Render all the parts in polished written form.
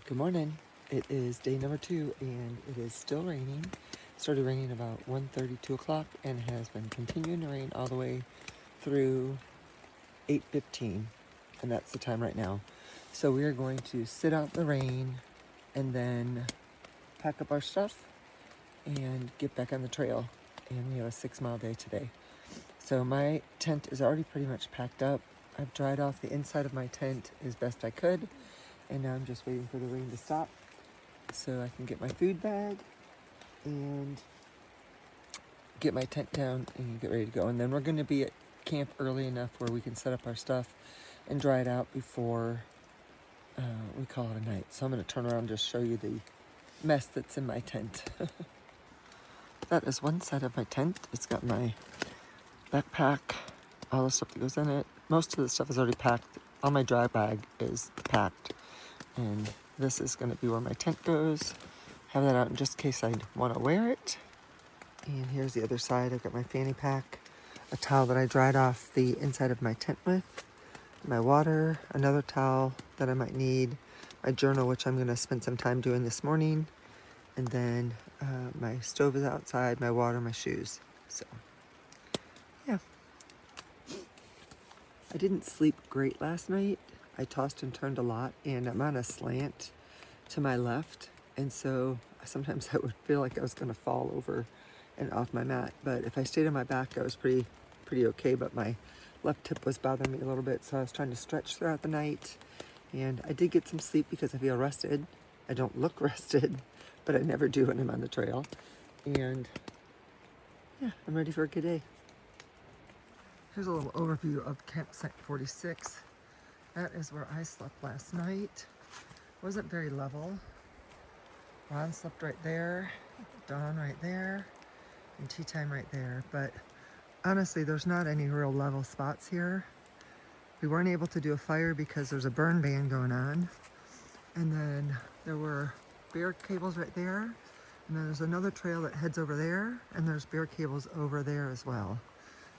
Good morning. It is day number 2 and it is still raining. It started raining about 1:30, 2 o'clock and has been continuing to rain all the way through 8:15, and that's the time right now. So we are going to sit out the rain and then pack up our stuff and get back on the trail. And we have a 6-mile day today. So my tent is already pretty much packed up. I've dried off the inside of my tent as best I could. And now I'm just waiting for the rain to stop so I can get my food bag and get my tent down and get ready to go. And then we're going to be at camp early enough where we can set up our stuff and dry it out before we call it a night. So I'm going to turn around and just show you the mess that's in my tent. That is one side of my tent. It's got my backpack, all the stuff that goes in it. Most of the stuff is already packed. All my dry bag is packed. And this is going to be where my tent goes. Have that out in just in case I want to wear it. And here's the other side. I've got my fanny pack, a towel that I dried off the inside of my tent with, my water, another towel that I might need, my journal, which I'm going to spend some time doing this morning, and then my stove is outside, my water, my shoes. So, yeah. I didn't sleep great last night. I tossed and turned a lot, and I'm on a slant to my left, and so sometimes I would feel like I was going to fall over and off my mat. But if I stayed on my back, I was pretty okay. But my left hip was bothering me a little bit, so I was trying to stretch throughout the night. And I did get some sleep because I feel rested. I don't look rested, but I never do when I'm on the trail. And yeah, I'm ready for a good day. Here's a little overview of campsite 46. That is where I slept last night. Wasn't very level. Ron slept right there, Dawn right there, and tea time right there. But honestly, there's not any real level spots here. We weren't able to do a fire because there's a burn ban going on. And then there were bear cables right there. And then there's another trail that heads over there, and there's bear cables over there as well.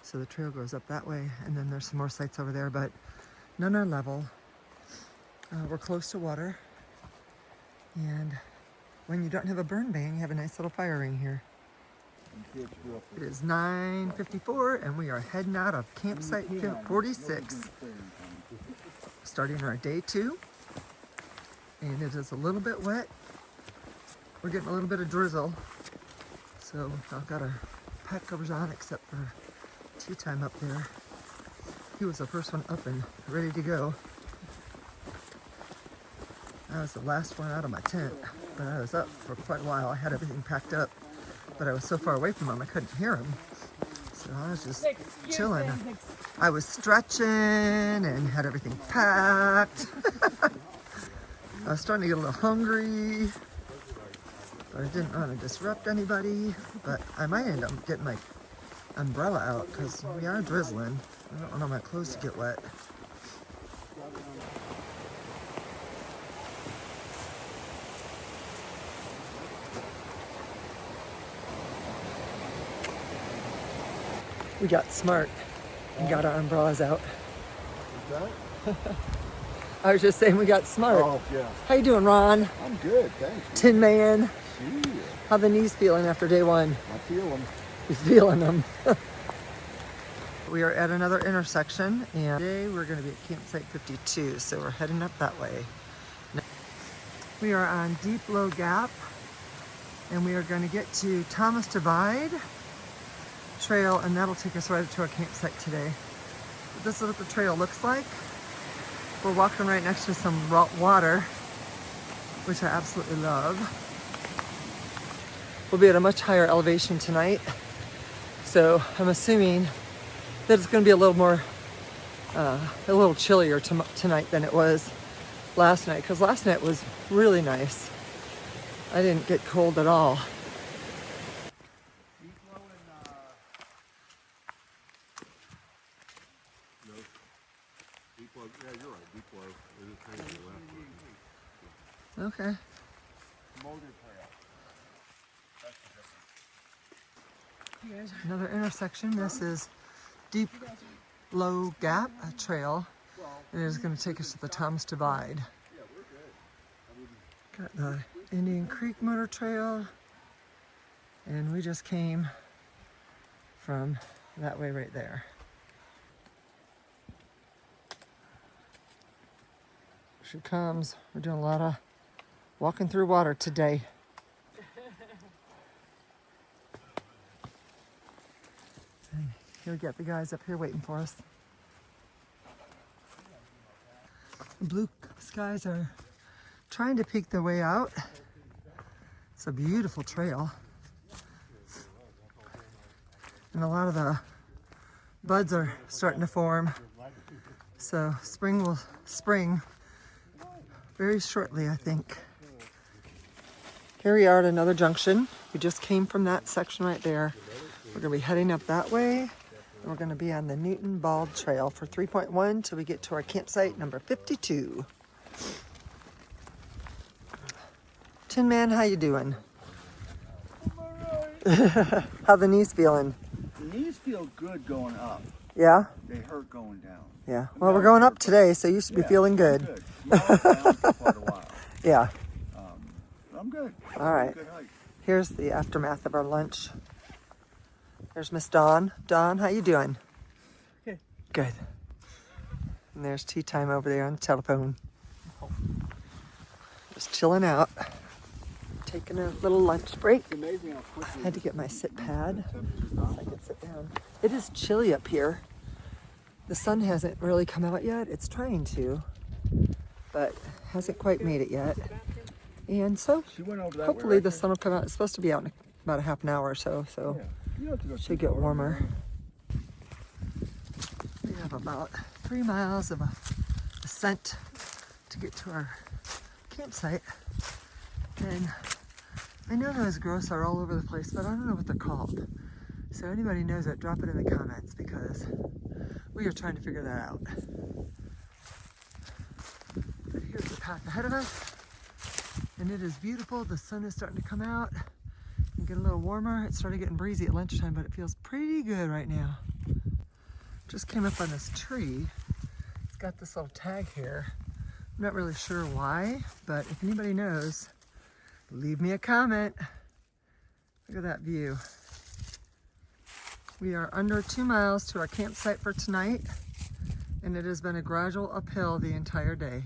So the trail goes up that way, and then there's some more sites over there, but none are level. We're close to water, and when you don't have a burn ban, you have a nice little fire ring here. It is 9:54, and we are heading out of campsite 46, starting our day 2, and it is a little bit wet. We're getting a little bit of drizzle, so I've got our pack covers on except for tea time up there. He was the first one up and ready to go. I was the last one out of my tent, but I was up for quite a while. I had everything packed up, but I was so far away from him I couldn't hear him. So I was just chilling. I was stretching and had everything packed. I was starting to get a little hungry, but I didn't want to disrupt anybody. But I might end up getting my umbrella out because we are drizzling. I don't want my clothes to get wet. We got smart and got our umbrellas out. I was just saying we got smart. Oh, yeah. How you doing, Ron? I'm good, thanks. Tin Man. Yeah. How the knees feeling after day 1? I feel them. You're feeling them. We are at another intersection, and today we're going to be at campsite 52, so we're heading up that way. We are on Deep Low Gap, and we are going to get to Thomas Divide Trail, and that'll take us right to our campsite today. But this is what the trail looks like. We're walking right next to some water, which I absolutely love. We'll be at a much higher elevation tonight, so I'm assuming that it's going to be a little more, a little chillier tonight than it was last night, because last night was really nice. I didn't get cold at all. Yeah, you're right. Deep low. It is kind of left. Okay. Motor trail. That's the difference. Another intersection. This is Deep Low Gap Trail, and it is going to take us to the Thomas Divide. Got the Indian Creek Motor Trail, and we just came from that way right there. She comes. We're doing a lot of walking through water today. And here we got the guys up here waiting for us. The blue skies are trying to peek their way out. It's a beautiful trail. And a lot of the buds are starting to form. So spring will spring very shortly, I think. Here we are at another junction. We just came from that section right there. We're gonna be heading up that way. And we're gonna be on the Newton Bald Trail for 3.1 till we get to our campsite number 52. Tin Man, how you doing? How the knees feeling? The knees feel good going up. Yeah? They hurt going down. Yeah. Well, we're going up today, so you should be feeling good. Good. Well, I was down for quite a while. Yeah. I'm good. All right. Good hike. Here's the aftermath of our lunch. There's Miss Dawn. Dawn, how you doing? Good. Good. And there's tea time over there on the telephone. Just chilling out. Taking a little lunch break. It's amazing how quickly I had to get my sit pad temperatures so I could sit down. It is chilly up here. The sun hasn't really come out yet. It's trying to, but hasn't quite made it yet. And so She went over that hopefully way, the right? sun will come out. It's supposed to be out in about a half an hour or so, so Yeah. You don't have to go it too should get far. warmer. We have about 3 miles of a ascent to get to our campsite. And I know those growths are all over the place, but I don't know what they're called. So anybody knows it, drop it in the comments because we are trying to figure that out. But here's the path ahead of us. And it is beautiful. The sun is starting to come out and get a little warmer. It started getting breezy at lunchtime, but it feels pretty good right now. Just came up on this tree. It's got this little tag here. I'm not really sure why, but if anybody knows, leave me a comment. Look at that view. We are under 2 miles to our campsite for tonight, and it has been a gradual uphill the entire day.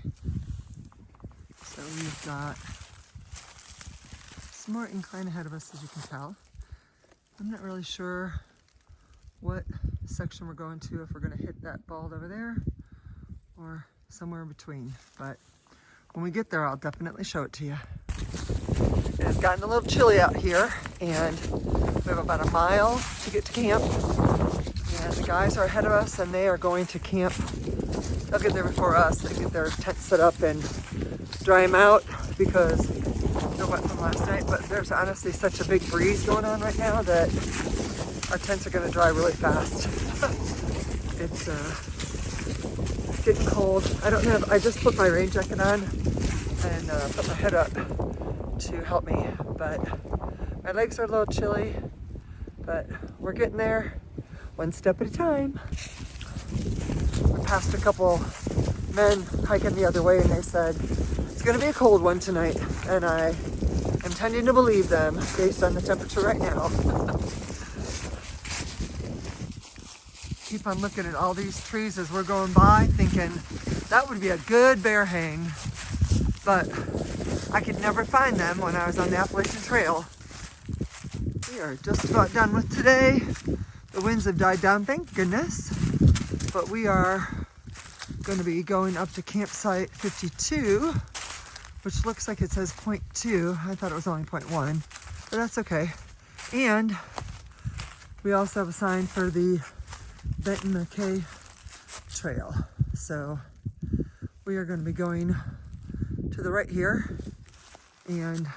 So we've got some more incline ahead of us, as you can tell. I'm not really sure what section we're going to, if we're going to hit that bald over there or somewhere in between. But when we get there, I'll definitely show it to you. It has gotten a little chilly out here, and we have about a mile to get to camp. And the guys are ahead of us, and they are going to camp. They'll get there before us. They get their tent set up and dry them out because they're wet from last night. But there's honestly such a big breeze going on right now that our tents are going to dry really fast. It's getting cold. I just put my rain jacket on and put my head up to help me, but my legs are a little chilly, but we're getting there one step at a time. We passed a couple men hiking the other way, and they said it's going to be a cold one tonight, and I am tending to believe them based on the temperature right now. Keep on looking at all these trees as we're going by, thinking that would be a good bear hang, but I could never find them when I was on the Appalachian Trail. We are just about done with today. The winds have died down, thank goodness. But we are going to be going up to campsite 52, which looks like it says 0.2. I thought it was only 0.1, but that's okay. And we also have a sign for the Benton McKay Trail. So we are going to be going to the right here, and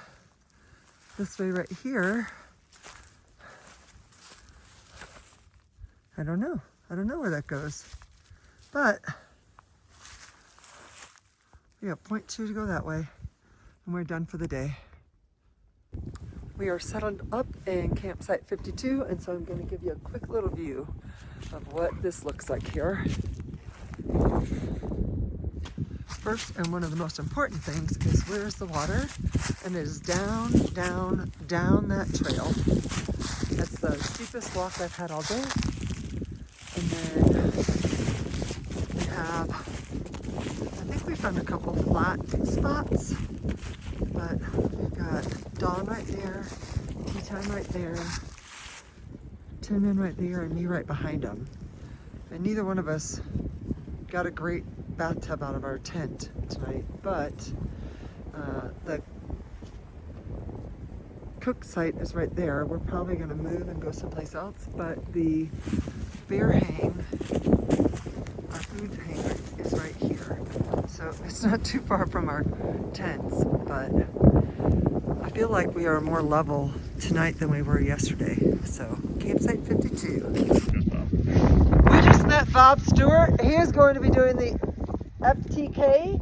this way right here, I don't know where that goes, but we have 0.2 to go that way, and we're done for the day. We are settled up in campsite 52, and so I'm going to give you a quick little view of what this looks like here. first and one of the most important things is where's the water? And it is down, down, down that trail. That's the steepest walk I've had all day. And then we have, I think we found a couple flat spots, but we've got Dawn right there, Tea Time right there, Tin Man right there, and me right behind him. And neither one of us got a great bathtub out of our tent tonight, but the cook site is right there. We're probably going to move and go someplace else, but the bear hang, our food hang, is right here. So it's not too far from our tents, but I feel like we are more level tonight than we were yesterday. So campsite 52. We just met Bob Stewart. He is going to be doing the FKT,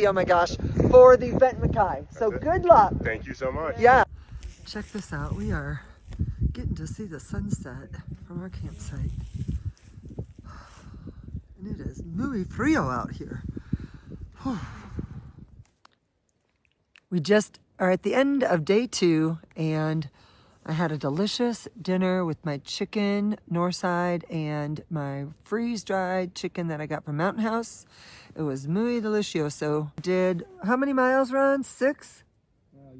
oh my gosh, for the Benton Mackay. So good luck. Thank you so much. Yeah. Check this out. We are getting to see the sunset from our campsite. And it is muy frio out here. Whew. We just are at the end of day 2, and I had a delicious dinner with my chicken Northside and my freeze-dried chicken that I got from Mountain House. It was muy delicioso. Did how many miles, Ron? 6?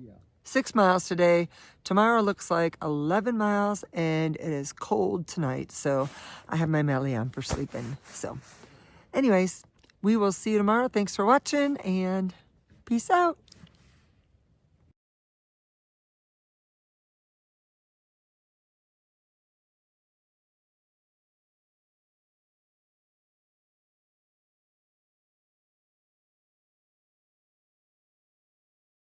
Yeah. 6 miles today. Tomorrow looks like 11 miles, and it is cold tonight, so I have my melly on for sleeping. So anyways, we will see you tomorrow. Thanks for watching, and peace out.